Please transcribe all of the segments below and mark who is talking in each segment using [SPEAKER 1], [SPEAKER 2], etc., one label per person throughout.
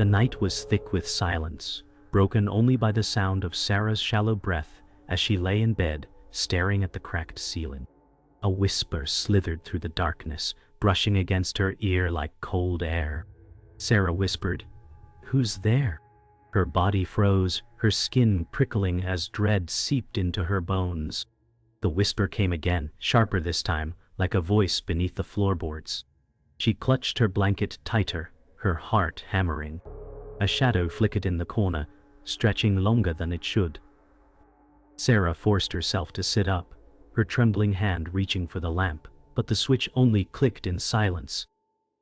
[SPEAKER 1] The night was thick with silence, broken only by the sound of Sarah's shallow breath as she lay in bed, staring at the cracked ceiling. A whisper slithered through the darkness, brushing against her ear like cold air. Sarah whispered, "Who's there?" Her body froze, her skin prickling as dread seeped into her bones. The whisper came again, sharper this time, like a voice beneath the floorboards. She clutched her blanket tighter, her heart hammering. A shadow flickered in the corner, stretching longer than it should. Sarah forced herself to sit up, her trembling hand reaching for the lamp, but the switch only clicked in silence.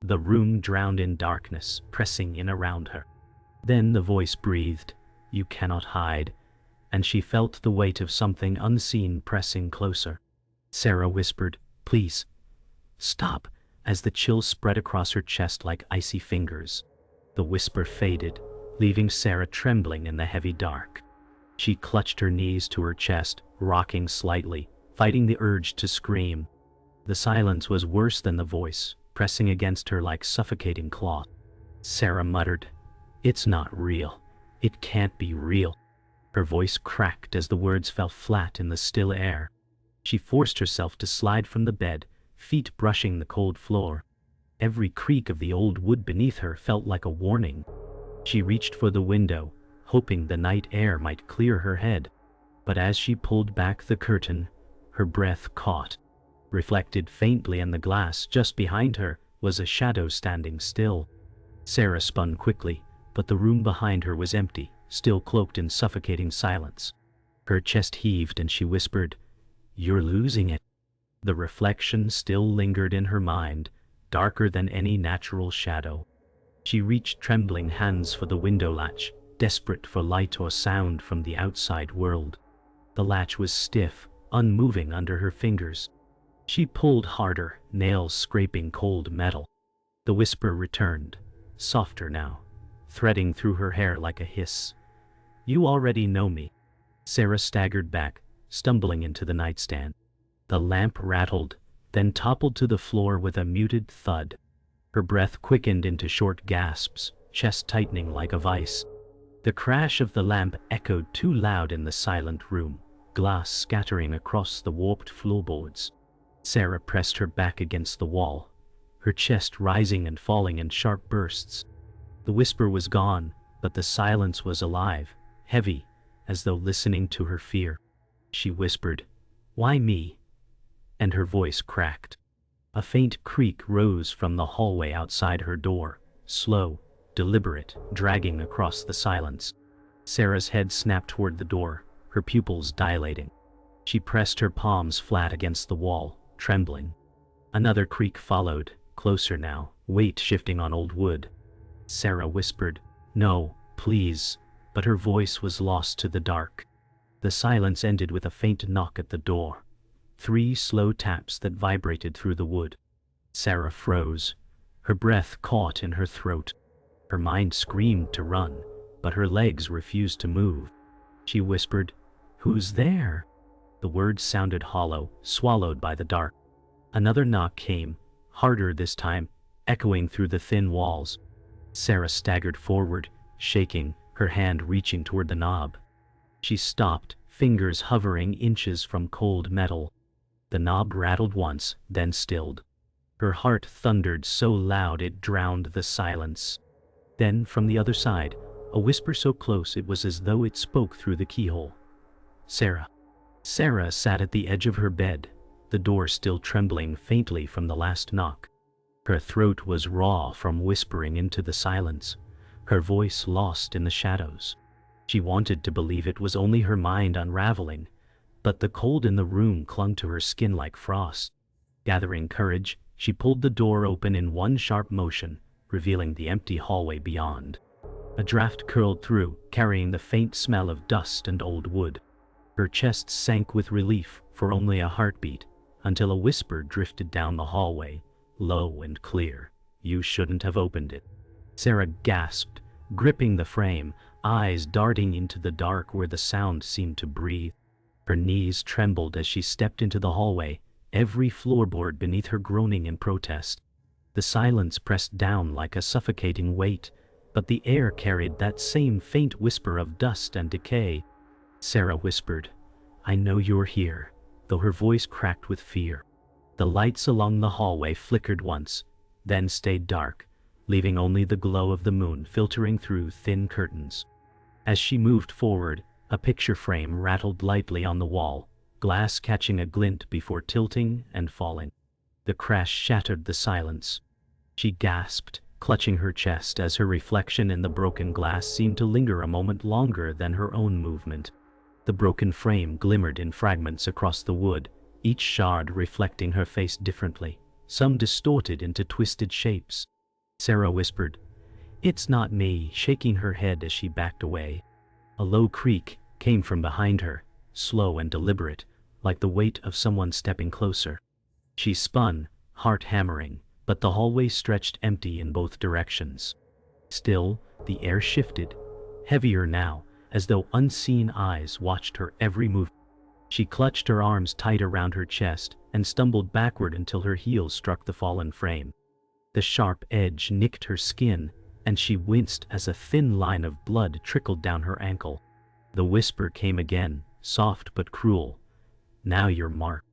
[SPEAKER 1] The room drowned in darkness, pressing in around her. Then the voice breathed, "You cannot hide," and she felt the weight of something unseen pressing closer. Sarah whispered, "Please, stop," as the chill spread across her chest like icy fingers. The whisper faded, leaving Sarah trembling in the heavy dark. She clutched her knees to her chest, rocking slightly, fighting the urge to scream. The silence was worse than the voice, pressing against her like suffocating cloth. Sarah muttered, "It's not real. It can't be real." Her voice cracked as the words fell flat in the still air. She forced herself to slide from the bed, feet brushing the cold floor. Every creak of the old wood beneath her felt like a warning. She reached for the window, hoping the night air might clear her head. But as she pulled back the curtain, her breath caught. Reflected faintly in the glass just behind her was a shadow standing still. Sarah spun quickly, but the room behind her was empty, still cloaked in suffocating silence. Her chest heaved and she whispered, "You're losing it." The reflection still lingered in her mind, darker than any natural shadow. She reached trembling hands for the window latch, desperate for light or sound from the outside world. The latch was stiff, unmoving under her fingers. She pulled harder, nails scraping cold metal. The whisper returned, softer now, threading through her hair like a hiss. "You already know me." Sarah staggered back, stumbling into the nightstand. The lamp rattled, then toppled to the floor with a muted thud. Her breath quickened into short gasps, chest tightening like a vice. The crash of the lamp echoed too loud in the silent room, glass scattering across the warped floorboards. Sarah pressed her back against the wall, her chest rising and falling in sharp bursts. The whisper was gone, but the silence was alive, heavy, as though listening to her fear. She whispered, "Why me?" And her voice cracked. A faint creak rose from the hallway outside her door, slow, deliberate, dragging across the silence. Sarah's head snapped toward the door, her pupils dilating. She pressed her palms flat against the wall, trembling. Another creak followed, closer now, weight shifting on old wood. Sarah whispered, "No, please," but her voice was lost to the dark. The silence ended with a faint knock at the door. 3 slow taps that vibrated through the wood. Sarah froze, her breath caught in her throat. Her mind screamed to run, but her legs refused to move. She whispered, "Who's there?" The words sounded hollow, swallowed by the dark. Another knock came, harder this time, echoing through the thin walls. Sarah staggered forward, shaking, her hand reaching toward the knob. She stopped, fingers hovering inches from cold metal. The knob rattled once, then stilled. Her heart thundered so loud it drowned the silence. Then, from the other side, a whisper so close it was as though it spoke through the keyhole. "Sarah." Sarah sat at the edge of her bed, the door still trembling faintly from the last knock. Her throat was raw from whispering into the silence, her voice lost in the shadows. She wanted to believe it was only her mind unraveling, but the cold in the room clung to her skin like frost. Gathering courage, she pulled the door open in one sharp motion, revealing the empty hallway beyond. A draft curled through, carrying the faint smell of dust and old wood. Her chest sank with relief for only a heartbeat, until a whisper drifted down the hallway, low and clear. "You shouldn't have opened it." Sarah gasped, gripping the frame, eyes darting into the dark where the sound seemed to breathe. Her knees trembled as she stepped into the hallway, every floorboard beneath her groaning in protest. The silence pressed down like a suffocating weight, but the air carried that same faint whisper of dust and decay. Sarah whispered, "I know you're here," though her voice cracked with fear. The lights along the hallway flickered once, then stayed dark, leaving only the glow of the moon filtering through thin curtains. As she moved forward, a picture frame rattled lightly on the wall, glass catching a glint before tilting and falling. The crash shattered the silence. She gasped, clutching her chest as her reflection in the broken glass seemed to linger a moment longer than her own movement. The broken frame glimmered in fragments across the wood, each shard reflecting her face differently, some distorted into twisted shapes. Sarah whispered, "It's not me," shaking her head as she backed away. A low creak came from behind her, slow and deliberate, like the weight of someone stepping closer. She spun, heart hammering, but the hallway stretched empty in both directions. Still, the air shifted, heavier now, as though unseen eyes watched her every move. She clutched her arms tight around her chest and stumbled backward until her heels struck the fallen frame. The sharp edge nicked her skin, and she winced as a thin line of blood trickled down her ankle. The whisper came again, soft but cruel. "Now you're marked."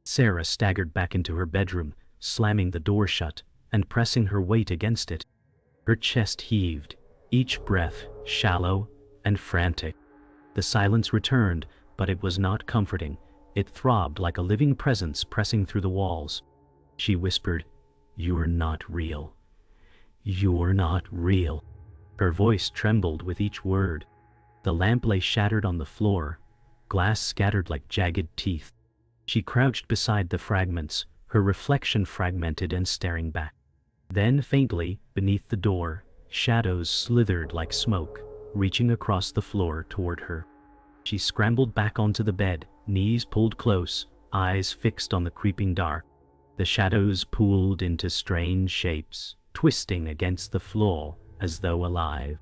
[SPEAKER 1] Sarah staggered back into her bedroom, slamming the door shut and pressing her weight against it. Her chest heaved, each breath shallow and frantic. The silence returned, but it was not comforting. It throbbed like a living presence pressing through the walls. She whispered, "You're not real. You're not real." Her voice trembled with each word. The lamp lay shattered on the floor, glass scattered like jagged teeth. She crouched beside the fragments, her reflection fragmented and staring back. Then faintly, beneath the door, shadows slithered like smoke, reaching across the floor toward her. She scrambled back onto the bed, knees pulled close, eyes fixed on the creeping dark. The shadows pooled into strange shapes, twisting against the floor as though alive.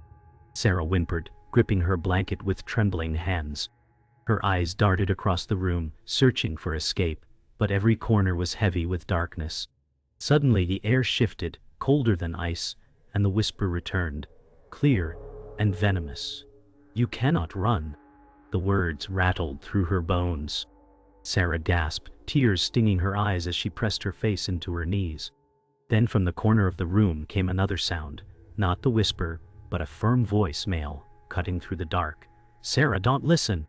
[SPEAKER 1] Sarah whimpered, gripping her blanket with trembling hands. Her eyes darted across the room, searching for escape, but every corner was heavy with darkness. Suddenly the air shifted, colder than ice, and the whisper returned, clear and venomous. "You cannot run." The words rattled through her bones. Sarah gasped, tears stinging her eyes as she pressed her face into her knees. Then from the corner of the room came another sound, not the whisper, but a firm voice, male, cutting through the dark. "Sarah, don't listen."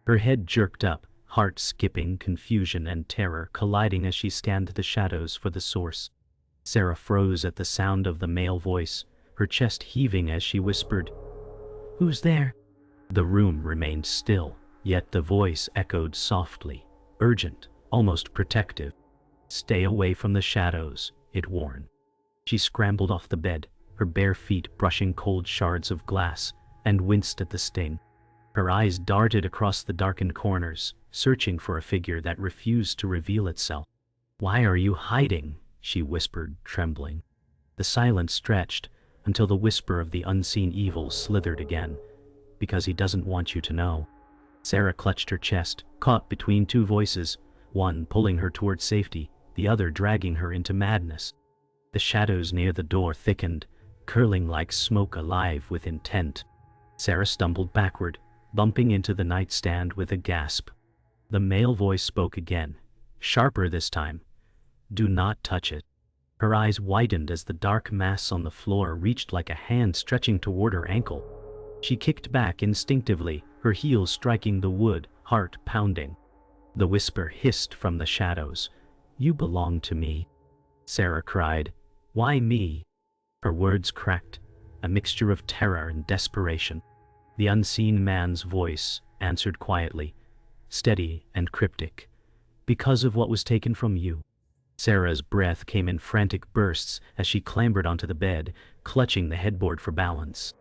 [SPEAKER 1] Her head jerked up, heart skipping, confusion and terror colliding as she scanned the shadows for the source. Sarah froze at the sound of the male voice, her chest heaving as she whispered, "Who's there?" The room remained still, yet the voice echoed softly, urgent, almost protective. "Stay away from the shadows," it warned. She scrambled off the bed, her bare feet brushing cold shards of glass, and winced at the sting. Her eyes darted across the darkened corners, searching for a figure that refused to reveal itself. "Why are you hiding?" she whispered, trembling. The silence stretched until the whisper of the unseen evil slithered again. "Because he doesn't want you to know." Sarah clutched her chest, caught between two voices, one pulling her toward safety, the other dragging her into madness. The shadows near the door thickened, curling like smoke alive with intent. Sarah stumbled backward, bumping into the nightstand with a gasp. The male voice spoke again, sharper this time. "Do not touch it." Her eyes widened as the dark mass on the floor reached like a hand stretching toward her ankle. She kicked back instinctively, her heels striking the wood, heart pounding. The whisper hissed from the shadows. "You belong to me." Sarah cried, "Why me?" Her words cracked, a mixture of terror and desperation. The unseen man's voice answered quietly, steady and cryptic. "Because of what was taken from you." Sarah's breath came in frantic bursts as she clambered onto the bed, clutching the headboard for balance.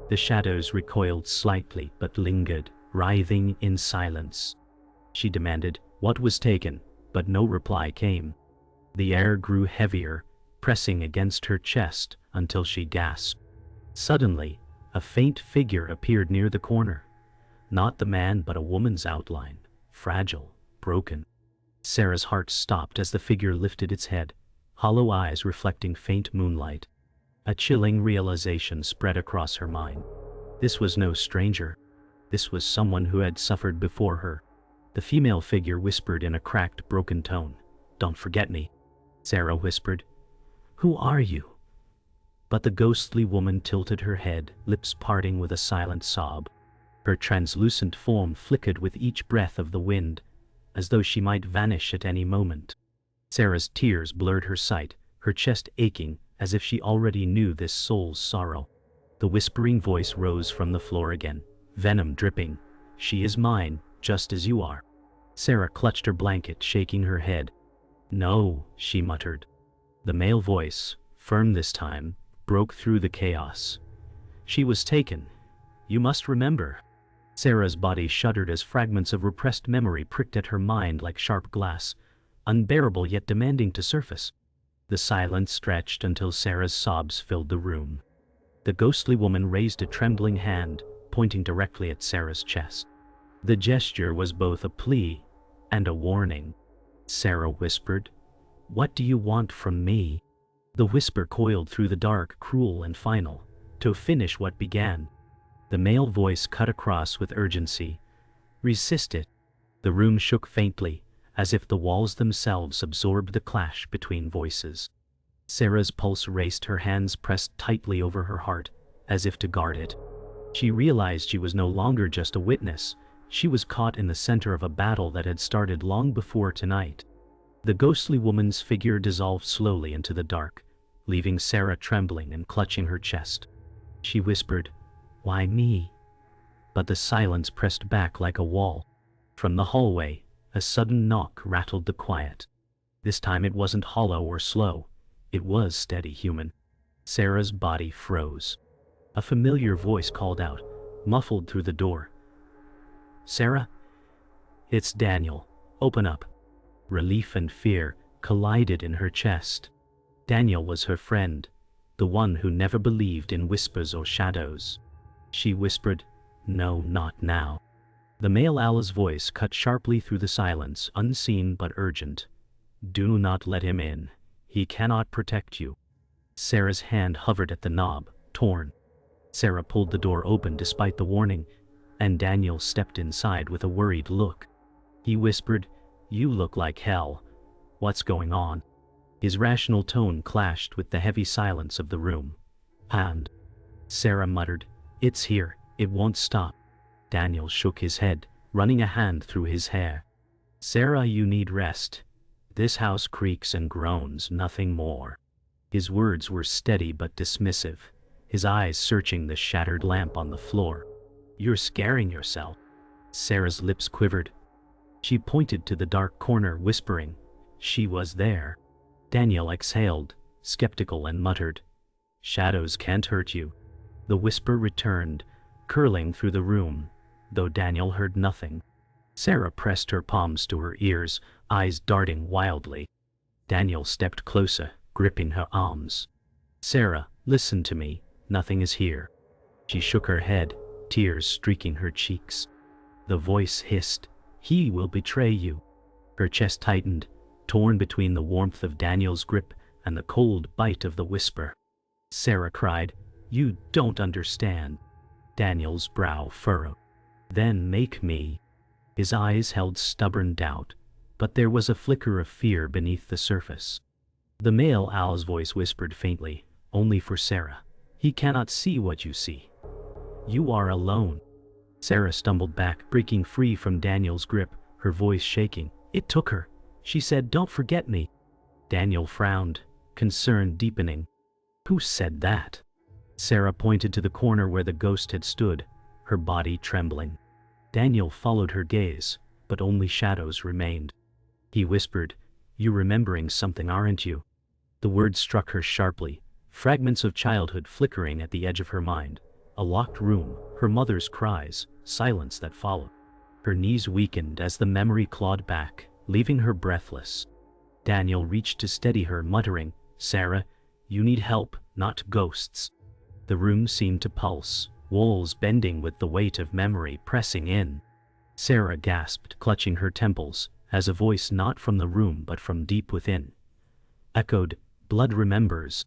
[SPEAKER 1] The shadows recoiled slightly but lingered, writhing in silence. She demanded, "What was taken?" but no reply came. The air grew heavier, pressing against her chest until she gasped. Suddenly, a faint figure appeared near the corner. Not the man, but a woman's outline, fragile, broken. Sarah's heart stopped as the figure lifted its head, hollow eyes reflecting faint moonlight. A chilling realization spread across her mind. This was no stranger. This was someone who had suffered before her. The female figure whispered in a cracked, broken tone. "Don't forget me." Sarah whispered. "Who are you?" But the ghostly woman tilted her head, lips parting with a silent sob. Her translucent form flickered with each breath of the wind, as though she might vanish at any moment. Sarah's tears blurred her sight, her chest aching as if she already knew this soul's sorrow. The whispering voice rose from the floor again, venom dripping. "She is mine, just as you are." Sarah clutched her blanket, shaking her head. "No," she muttered. The male voice, firm this time, broke through the chaos. "She was taken. You must remember." Sarah's body shuddered as fragments of repressed memory pricked at her mind like sharp glass, unbearable yet demanding to surface. The silence stretched until Sarah's sobs filled the room. The ghostly woman raised a trembling hand, pointing directly at Sarah's chest. The gesture was both a plea and a warning. Sarah whispered, "What do you want from me?" The whisper coiled through the dark, cruel and final, to finish what began. The male voice cut across with urgency. "Resist it." The room shook faintly, as if the walls themselves absorbed the clash between voices. Sarah's pulse raced, her hands pressed tightly over her heart, as if to guard it. She realized she was no longer just a witness. She was caught in the center of a battle that had started long before tonight. The ghostly woman's figure dissolved slowly into the dark, leaving Sarah trembling and clutching her chest. She whispered, "Why me?" But the silence pressed back like a wall. From the hallway, a sudden knock rattled the quiet. This time it wasn't hollow or slow. It was steady, human. Sarah's body froze. A familiar voice called out, muffled through the door. "Sarah? It's Daniel. Open up." Relief and fear collided in her chest. Daniel was her friend, the one who never believed in whispers or shadows. She whispered, "No, not now." The male owl's voice cut sharply through the silence, unseen but urgent. "Do not let him in. He cannot protect you." Sarah's hand hovered at the knob, torn. Sarah pulled the door open despite the warning, and Daniel stepped inside with a worried look. He whispered, "You look like hell. What's going on?" His rational tone clashed with the heavy silence of the room. "And," Sarah muttered, "it's here. It won't stop." Daniel shook his head, running a hand through his hair. "Sarah, you need rest. This house creaks and groans, nothing more." His words were steady but dismissive, his eyes searching the shattered lamp on the floor. "You're scaring yourself." Sarah's lips quivered. She pointed to the dark corner, whispering, "She was there." Daniel exhaled, skeptical, and muttered, "Shadows can't hurt you." The whisper returned, curling through the room, though Daniel heard nothing. Sarah pressed her palms to her ears, eyes darting wildly. Daniel stepped closer, gripping her arms. "Sarah, listen to me. Nothing is here." She shook her head, tears streaking her cheeks. The voice hissed, "He will betray you." Her chest tightened, torn between the warmth of Daniel's grip and the cold bite of the whisper. Sarah cried, "You don't understand." Daniel's brow furrowed. "Then make me." His eyes held stubborn doubt, but there was a flicker of fear beneath the surface. The male owl's voice whispered faintly, only for Sarah, "He cannot see what you see. You are alone." Sarah stumbled back, breaking free from Daniel's grip, her voice shaking. "It took her." She said, "Don't forget me." Daniel frowned, concern deepening. "Who said that?" Sarah pointed to the corner where the ghost had stood, her body trembling. Daniel followed her gaze, but only shadows remained. He whispered, "You're remembering something, aren't you?" The words struck her sharply, fragments of childhood flickering at the edge of her mind. A locked room, her mother's cries, silence that followed. Her knees weakened as the memory clawed back, leaving her breathless. Daniel reached to steady her, muttering, "Sarah, you need help, not ghosts." The room seemed to pulse, walls bending with the weight of memory pressing in. Sarah gasped, clutching her temples, as a voice not from the room but from deep within echoed, "Blood remembers."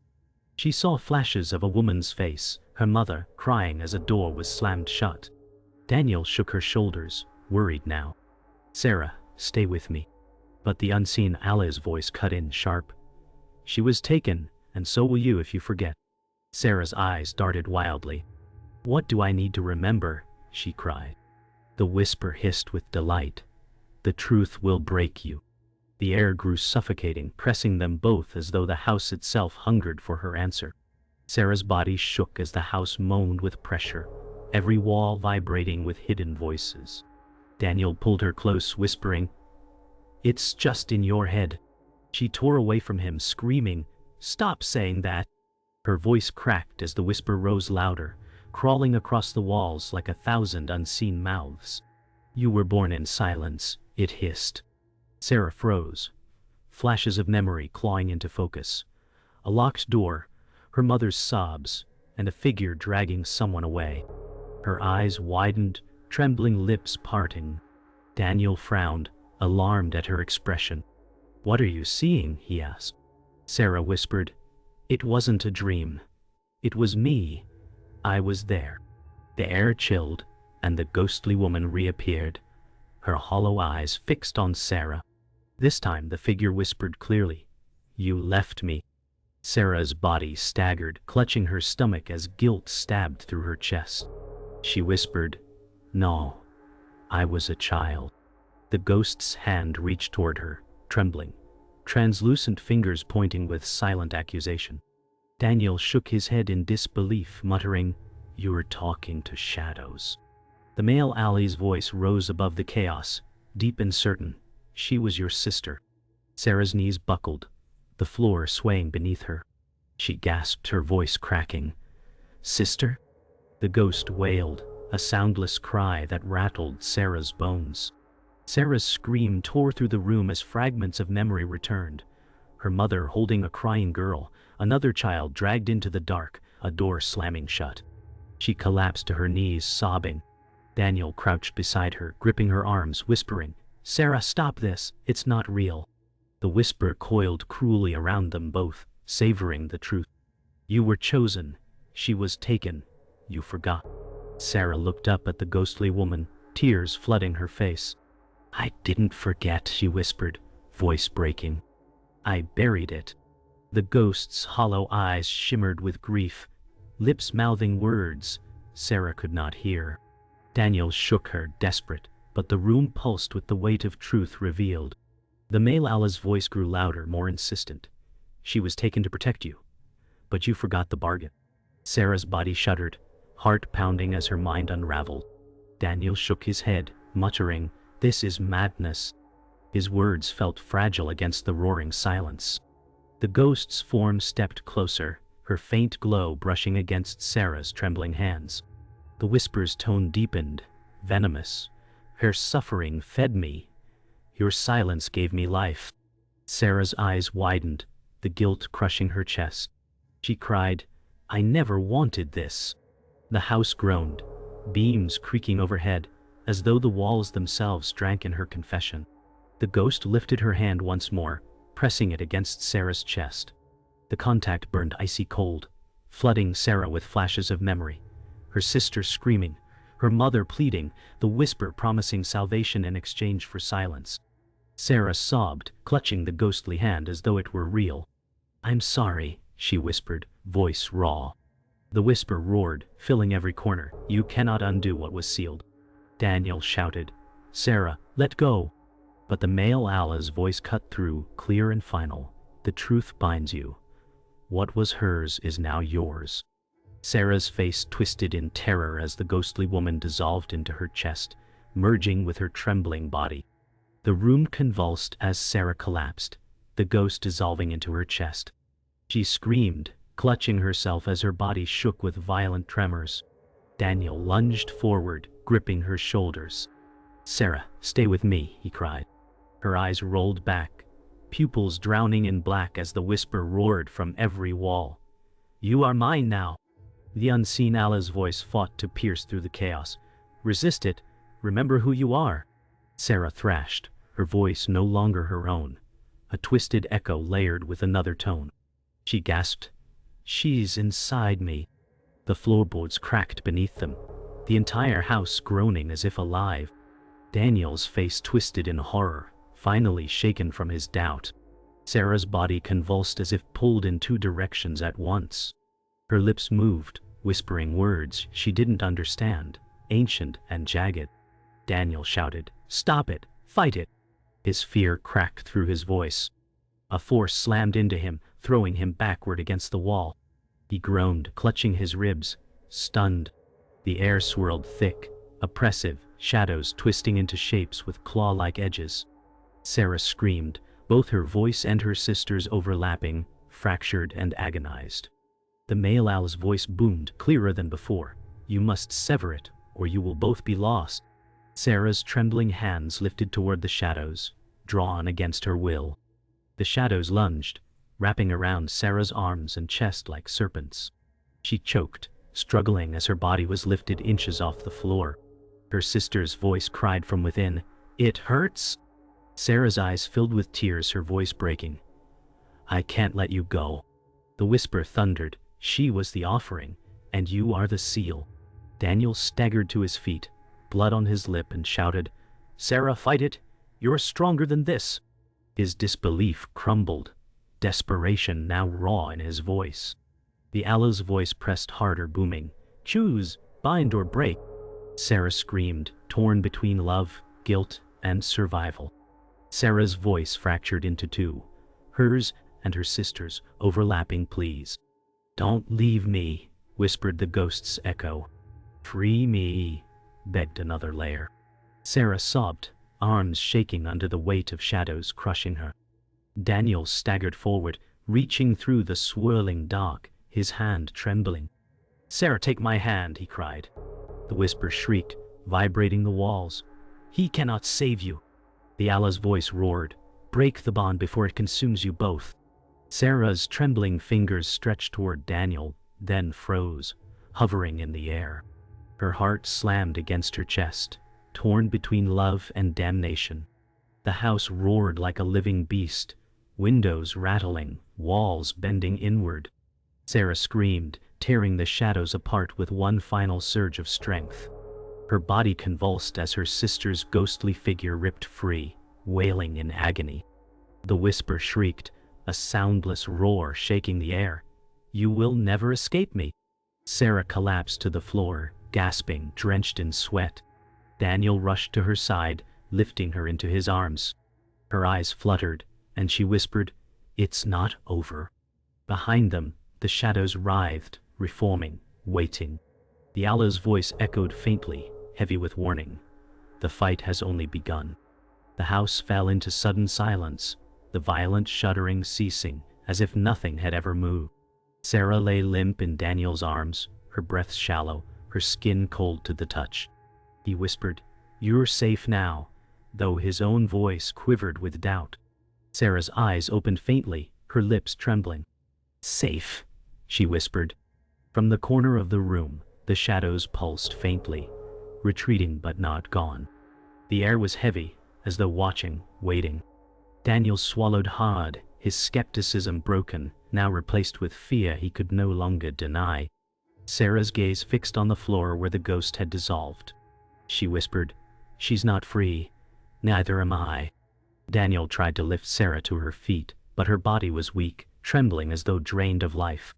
[SPEAKER 1] She saw flashes of a woman's face, her mother, crying as a door was slammed shut. Daniel shook her shoulders, worried now. Sarah, stay with me. But the unseen Allah's voice cut in sharp. She was taken, and so will you if you forget. Sarah's eyes darted wildly. What do I need to remember? She cried. The whisper hissed with delight. The truth will break you. The air grew suffocating, pressing them both as though the house itself hungered for her answer. Sarah's body shook as the house moaned with pressure, every wall vibrating with hidden voices. Daniel pulled her close, whispering, "It's just in your head." She tore away from him, screaming, "Stop saying that!" Her voice cracked as the whisper rose louder, crawling across the walls like 1,000 unseen mouths. "You were born in silence," it hissed. Sarah froze, flashes of memory clawing into focus. A locked door, her mother's sobs, and a figure dragging someone away. Her eyes widened, trembling lips parting. Daniel frowned, alarmed at her expression. "What are you seeing?" he asked. Sarah whispered, "It wasn't a dream. It was me. I was there." The air chilled, and the ghostly woman reappeared, her hollow eyes fixed on Sarah. This time the figure whispered clearly, "You left me." Sarah's body staggered, clutching her stomach as guilt stabbed through her chest. She whispered, "No, I was a child." The ghost's hand reached toward her, trembling, translucent fingers pointing with silent accusation. Daniel shook his head in disbelief, muttering, "You were talking to shadows." The male Ali's voice rose above the chaos, deep and certain. "She was your sister." Sarah's knees buckled, the floor swaying beneath her. She gasped, her voice cracking. "Sister?" The ghost wailed, a soundless cry that rattled Sarah's bones. Sarah's scream tore through the room as fragments of memory returned. Her mother holding a crying girl, another child dragged into the dark, a door slamming shut. She collapsed to her knees, sobbing. Daniel crouched beside her, gripping her arms, whispering, "Sarah, stop this, it's not real." The whisper coiled cruelly around them both, savoring the truth. "You were chosen. She was taken. You forgot." Sarah looked up at the ghostly woman, tears flooding her face. "I didn't forget," she whispered, voice breaking. "I buried it." The ghost's hollow eyes shimmered with grief, lips mouthing words Sarah could not hear. Daniel shook her, desperate, but the room pulsed with the weight of truth revealed. The male Allah's voice grew louder, more insistent. "She was taken to protect you, but you forgot the bargain." Sarah's body shuddered, heart pounding as her mind unraveled. Daniel shook his head, muttering, "This is madness." His words felt fragile against the roaring silence. The ghost's form stepped closer, her faint glow brushing against Sarah's trembling hands. The whisper's tone deepened, venomous. "Her suffering fed me. Your silence gave me life." Sarah's eyes widened, the guilt crushing her chest. She cried, "I never wanted this." The house groaned, beams creaking overhead, as though the walls themselves drank in her confession. The ghost lifted her hand once more, pressing it against Sarah's chest. The contact burned icy cold, flooding Sarah with flashes of memory. Her sister screaming, her mother pleading, the whisper promising salvation in exchange for silence. Sarah sobbed, clutching the ghostly hand as though it were real. "I'm sorry," she whispered, voice raw. The whisper roared, filling every corner. "You cannot undo what was sealed." Daniel shouted, "Sarah, let go!" But the male Allah's voice cut through, clear and final. "The truth binds you. What was hers is now yours." Sarah's face twisted in terror as the ghostly woman dissolved into her chest, merging with her trembling body. The room convulsed as Sarah collapsed, the ghost dissolving into her chest. She screamed, clutching herself as her body shook with violent tremors. Daniel lunged forward, gripping her shoulders. "Sarah, stay with me," he cried. Her eyes rolled back, pupils drowning in black as the whisper roared from every wall. "You are mine now." The unseen Allah's voice fought to pierce through the chaos. "Resist it. Remember who you are." Sarah thrashed, her voice no longer her own, a twisted echo layered with another tone. She gasped, She's inside me. The floorboards cracked beneath them, the entire house groaning as if alive. Daniel's face twisted in horror, finally shaken from his doubt. Sarah's body convulsed as if pulled in two directions at once. Her lips moved, whispering words she didn't understand, ancient and jagged. Daniel shouted, "Stop it! Fight it!" His fear cracked through his voice. A force slammed into him, throwing him backward against the wall. He groaned, clutching his ribs, stunned. The air swirled thick, oppressive, shadows twisting into shapes with claw-like edges. Sarah screamed, both her voice and her sister's overlapping, fractured and agonized. The male owl's voice boomed, clearer than before. "You must sever it, or you will both be lost." Sarah's trembling hands lifted toward the shadows, drawn against her will. The shadows lunged, wrapping around Sarah's arms and chest like serpents. She choked, struggling as her body was lifted inches off the floor. Her sister's voice cried from within, "It hurts!" Sarah's eyes filled with tears, her voice breaking. "I can't let you go." The whisper thundered, "She was the offering, and you are the seal." Daniel staggered to his feet, blood on his lip, and shouted, "Sarah, fight it! You're stronger than this!" His disbelief crumbled, desperation now raw in his voice. The owl's voice pressed harder, booming, "Choose, bind or break." Sarah screamed, torn between love, guilt, and survival. Sarah's voice fractured into two, hers and her sister's, overlapping pleas. "Don't leave me," whispered the ghost's echo. "Free me," begged another layer. Sarah sobbed, arms shaking under the weight of shadows crushing her. Daniel staggered forward, reaching through the swirling dark, his hand trembling. "Sarah, take my hand," he cried. The whisper shrieked, vibrating the walls. "He cannot save you." The owl's voice roared, "Break the bond before it consumes you both." Sarah's trembling fingers stretched toward Daniel, then froze, hovering in the air. Her heart slammed against her chest, torn between love and damnation. The house roared like a living beast, windows rattling, walls bending inward. Sarah screamed, tearing the shadows apart with one final surge of strength. Her body convulsed as her sister's ghostly figure ripped free, wailing in agony. The whisper shrieked, a soundless roar shaking the air. "You will never escape me." Sarah collapsed to the floor, gasping, drenched in sweat. Daniel rushed to her side, lifting her into his arms. Her eyes fluttered, and she whispered, "It's not over." Behind them, the shadows writhed, reforming, waiting. The owl's voice echoed faintly, heavy with warning. "The fight has only begun." The house fell into sudden silence, the violent shuddering ceasing, as if nothing had ever moved. Sarah lay limp in Daniel's arms, her breath shallow, her skin cold to the touch. He whispered, "You're safe now," though his own voice quivered with doubt. Sarah's eyes opened faintly, her lips trembling. "Safe," she whispered. From the corner of the room, the shadows pulsed faintly, retreating but not gone. The air was heavy, as though watching, waiting. Daniel swallowed hard, his skepticism broken, now replaced with fear he could no longer deny. Sarah's gaze fixed on the floor where the ghost had dissolved. She whispered, "She's not free. Neither am I." Daniel tried to lift Sarah to her feet, but her body was weak, trembling as though drained of life.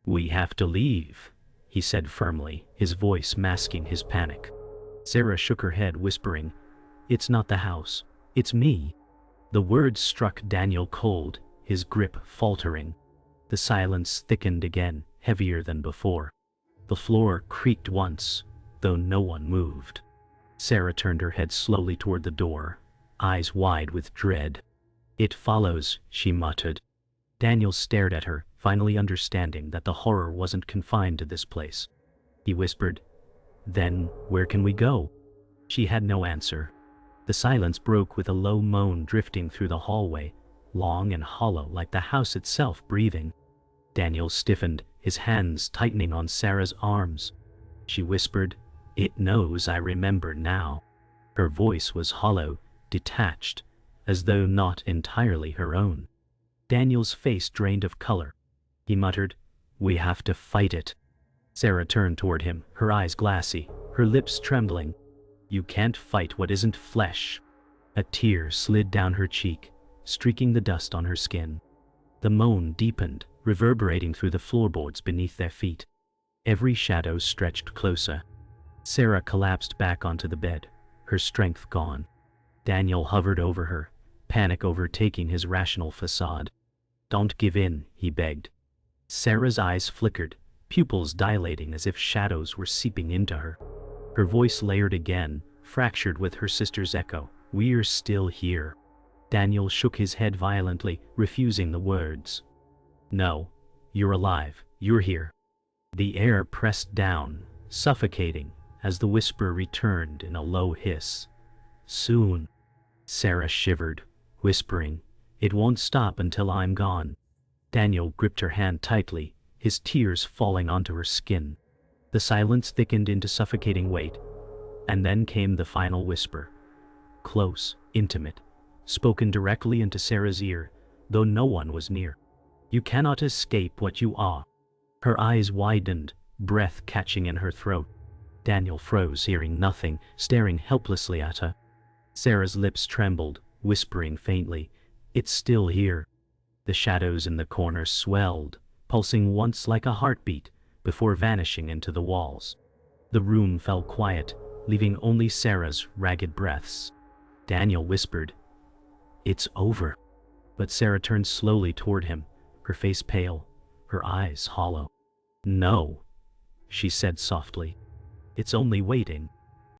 [SPEAKER 1] "We have to leave," he said firmly, his voice masking his panic. Sarah shook her head, whispering, "It's not the house. It's me." The words struck Daniel cold, his grip faltering. The silence thickened again, heavier than before. The floor creaked once, though no one moved. Sarah turned her head slowly toward the door, eyes wide with dread. "It follows," she muttered. Daniel stared at her, finally understanding that the horror wasn't confined to this place. He whispered, "Then where can we go?" She had no answer. The silence broke with a low moan drifting through the hallway, long and hollow like the house itself breathing. Daniel stiffened, his hands tightening on Sarah's arms. She whispered, "It knows I remember now." Her voice was hollow, detached, as though not entirely her own. Daniel's face drained of color. He muttered, We have to fight it. Sarah turned toward him, her eyes glassy, her lips trembling. You can't fight what isn't flesh. A tear slid down her cheek, streaking the dust on her skin. The moan deepened, reverberating through the floorboards beneath their feet. Every shadow stretched closer. Sarah collapsed back onto the bed, her strength gone. Daniel hovered over her, panic overtaking his rational facade. Don't give in, he begged. Sarah's eyes flickered, pupils dilating as if shadows were seeping into her. Her voice layered again, fractured with her sister's echo. We're still here. Daniel shook his head violently, refusing the words. No, you're alive, you're here. The air pressed down, suffocating, as the whisper returned in a low hiss. Soon. Sarah shivered, whispering, It won't stop until I'm gone. Daniel gripped her hand tightly, his tears falling onto her skin. The silence thickened into suffocating weight, and then came the final whisper. Close, intimate, spoken directly into Sarah's ear, though no one was near. You cannot escape what you are. Her eyes widened, breath catching in her throat. Daniel froze, hearing nothing, staring helplessly at her. Sarah's lips trembled, whispering faintly, It's still here. The shadows in the corner swelled, pulsing once like a heartbeat, before vanishing into the walls. The room fell quiet, leaving only Sarah's ragged breaths. Daniel whispered, It's over. But Sarah turned slowly toward him, her face pale, her eyes hollow. No, she said softly. It's only waiting.